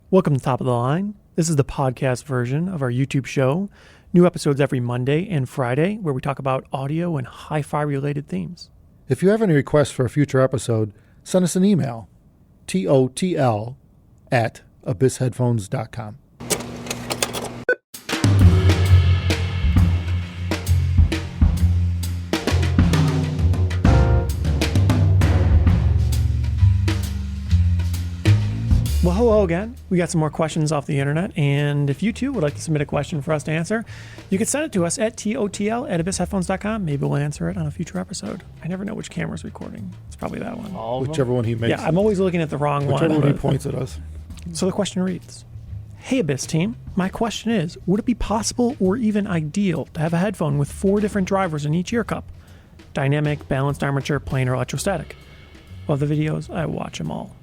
Welcome to Top of the Line. This is the podcast version of our YouTube show. New episodes every Monday and Friday where we talk about audio and hi-fi related themes. If you have any requests for a future episode, send us an email, totl@abyssheadphones.com. Well, hello again. We got some more questions off the internet, and if you too would like to submit a question for us to answer, you can send it to us at totl@abyssheadphones.com. Maybe we'll answer it on a future episode. I never know which camera's recording. It's probably that one. Whichever one he makes. Yeah, I'm always looking at the wrong Whichever one. one he points at us. So the question reads, Hey Abyss team, my question is, would it be possible or even ideal to have a headphone with 4 different drivers in each ear cup? Dynamic, balanced armature, plain, or electrostatic? Love the videos. I watch them all.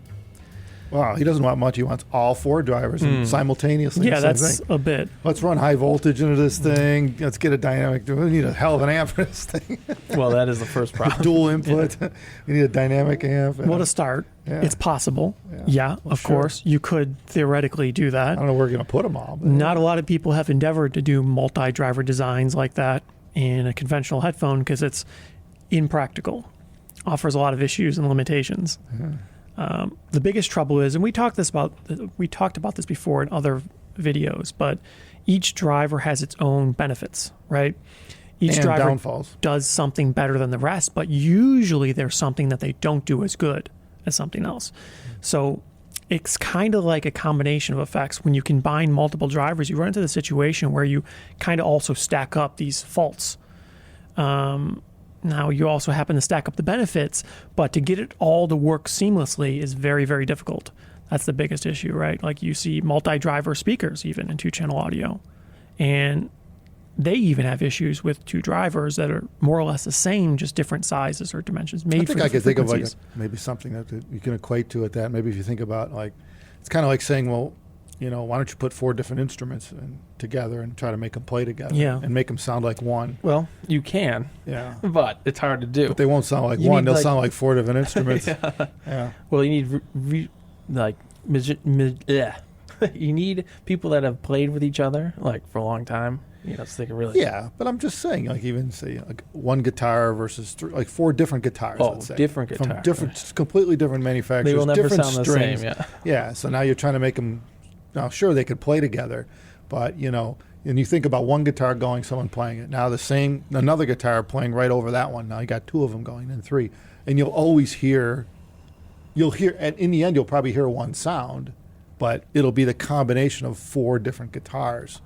Wow, he doesn't want much. He wants all 4 drivers simultaneously. Yeah, Same that's thing. a bit. Let's run high voltage into this thing. Let's get a dynamic. We need a hell of an amp for this thing. Well, that is the first problem. Dual input. We need a dynamic amp. Well, to start, Yeah. it's possible. Yeah. Of sure. course. You could theoretically do I that. don't know where we're going to put them all. But Not a lot of people have endeavored to do multi-driver designs like that in a conventional headphone because it's impractical. Offers a lot of issues and limitations. The biggest trouble is, and we talked about this before in other videos, but each driver has its own benefits, right? Each and driver downfalls. does something better than the rest, but usually there's something that they don't do as good as something else. So it's kind of like a combination of effects. When you combine multiple drivers, you run into the situation where you kind of also stack up these faults. Now, you also happen to stack up the benefits, but to get it all to work seamlessly is very, very difficult. That's the biggest issue, right? Like you see multi-driver speakers even in 2-channel audio. And they even have issues with 2 drivers that are more or less the same, just different sizes or dimensions made I for think I could different think of frequencies. maybe something that you can equate to it. That maybe if you think about it's kind of like saying, well, why don't you put 4 different instruments together and try to make them play together and make them sound like one? Well, you can, Yeah. but it's hard to do. But they won't sound like You one. need, They'll sound like 4 different instruments. Yeah. Well, you need you need people that have played with each other for a long time. So they can really. Yeah, but I'm just saying, even say one guitar versus 4 different guitars. Oh, let's say, different from guitars. completely different manufacturers. They will never different sound strings. the same. Yeah. So now you're trying to make them. Now, sure, they could play together, but and you think about one guitar going, someone playing it. Now another guitar playing right over that one. Now you got 2 of them going, and 3, and you'll always hear. And in the end, you'll probably hear one sound, but it'll be the combination of 4 different guitars.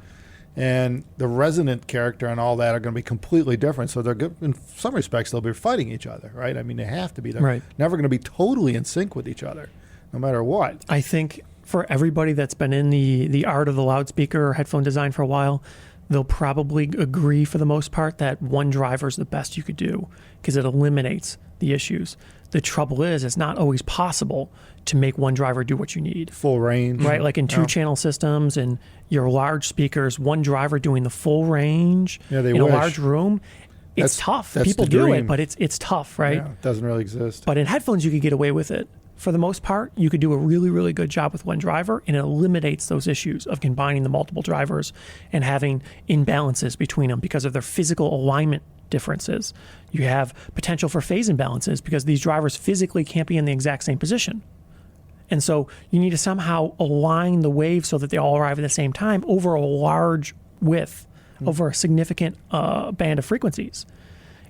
And the resonant character and all that are going to be completely different. So in some respects, they'll be fighting each other, right? I mean, they have to be. They're never going to be totally in sync with each other, no matter what. I think for everybody that's been in the art of the loudspeaker or headphone design for a while, they'll probably agree for the most part that one driver is the best you could do because it eliminates the issues. The trouble is, it's not always possible to make one driver do what you need. Full range. Right, like in 2-channel systems and your large speakers, one driver doing the full range in a large room, it's tough. People do it, but it's tough, right? Yeah, it doesn't really exist. But in headphones, you could get away with it. For the most part, you could do a really, really good job with one driver, and it eliminates those issues of combining the multiple drivers and having imbalances between them because of their physical alignment differences. You have potential for phase imbalances because these drivers physically can't be in the exact same position. And so you need to somehow align the waves so that they all arrive at the same time over a large width, over a significant band of frequencies.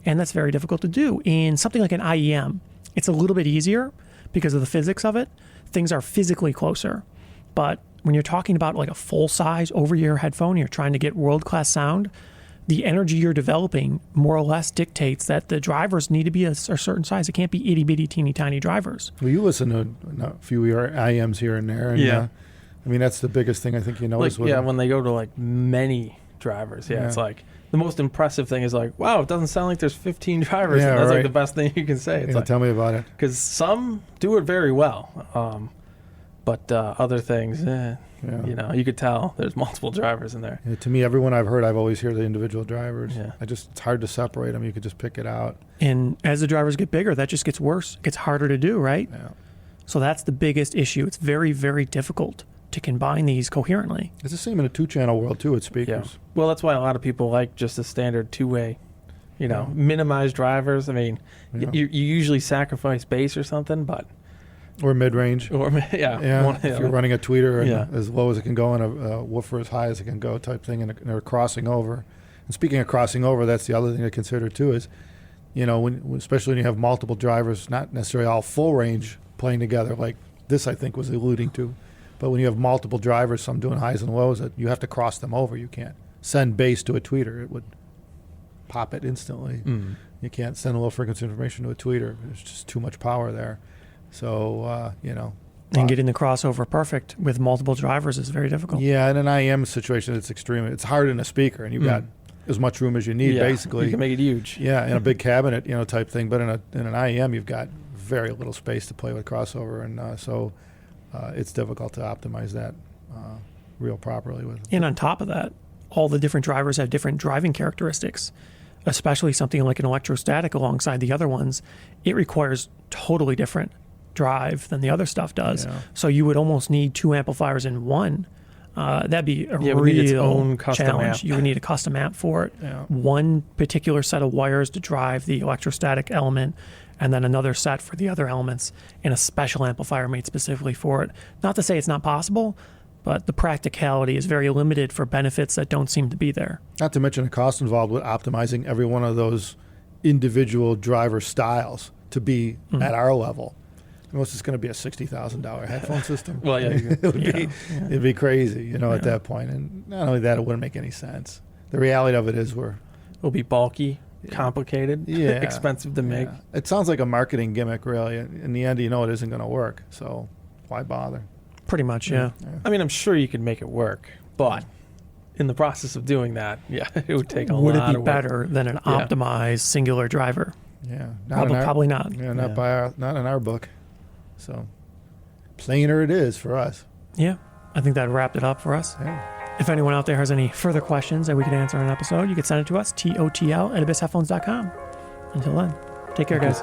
And that's very difficult to do. In something like an IEM, it's a little bit easier because of the physics of it. Things are physically closer. But when you're talking about a full-size over-ear headphone, you're trying to get world-class sound, the energy you're developing more or less dictates that the drivers need to be a certain size. It can't be itty-bitty, teeny-tiny drivers. Well, you listen to a few IEMs here and there. And, I mean, that's the biggest thing I think you notice. When they go to many drivers, it's the most impressive thing is wow, it doesn't sound like there's 15 drivers. Yeah, and that's the best thing you can say. It's tell me about it. Because some do it very well, but other things, you could tell there's multiple drivers in there. Yeah, to me, everyone I've heard, I've always heard the individual drivers. Yeah. It's hard to separate them. You could just pick it out. And as the drivers get bigger, that just gets worse. It gets harder to do, right? Yeah. So that's the biggest issue. It's very, very difficult to combine these coherently. It's the same in a 2-channel world too with Yeah. speakers. Well, that's why a lot of people like just a standard two-way, Yeah. minimize drivers. I mean, Yeah. you usually sacrifice bass or something, but Or mid-range. or yeah, Yeah, if you're running a tweeter and Yeah. as low as it can go and a woofer as high as it can go type thing, and they're crossing over. And speaking of crossing over, that's the other thing to consider too is, especially when you have multiple drivers, not necessarily all full range playing together, like this I think was alluding to, but when you have multiple drivers, some doing highs and lows, that you have to cross them over. You can't send bass to a tweeter; it would pop it instantly. Mm. You can't send low frequency information to a tweeter. There's just too much power there. So And getting the crossover perfect with multiple drivers is very difficult. Yeah, in an IEM situation, it's extreme. It's hard in a speaker, and you've got as much room as you need, Yeah, basically. you can make it huge. Yeah, in a big cabinet, type thing. But in an IEM, you've got very little space to play with crossover, and so it's difficult to optimize that real properly with. And on top of that, all the different drivers have different driving characteristics, especially something like an electrostatic alongside the other ones. It requires totally different drive than the other stuff does. Yeah. So you would almost need 2 amplifiers in one. That'd be a Yeah, it would need its real own custom challenge. amp. You would need a custom amp for it. Yeah. One particular set of wires to drive the electrostatic element, and then another set for the other elements, and a special amplifier made specifically for it. Not to say it's not possible, but the practicality is very limited for benefits that don't seem to be there. Not to mention the cost involved with optimizing every one of those individual driver styles to be at our level. Unless it's going to be a $60,000 headphone system. Well, yeah, it would Yeah. be it'd be crazy, at that point. And not only that, it wouldn't make any sense. The reality of it is It'll be bulky, complicated, Yeah. expensive to make. It sounds like a marketing gimmick, really. In the end, it isn't going to work. So why bother? Pretty much, yeah. I mean, I'm sure you could make it work, but in the process of doing that, it would take a Would lot it be of work. better than an Yeah. optimized singular driver? Yeah, Probably not. Yeah, Yeah. not in our book. So plainer it is for us. Yeah, I think that wrapped it up for us. Yeah. If anyone out there has any further questions that we could answer in an episode, you can send it to us, totl@abyssheadphones.com. Until then, take care, guys.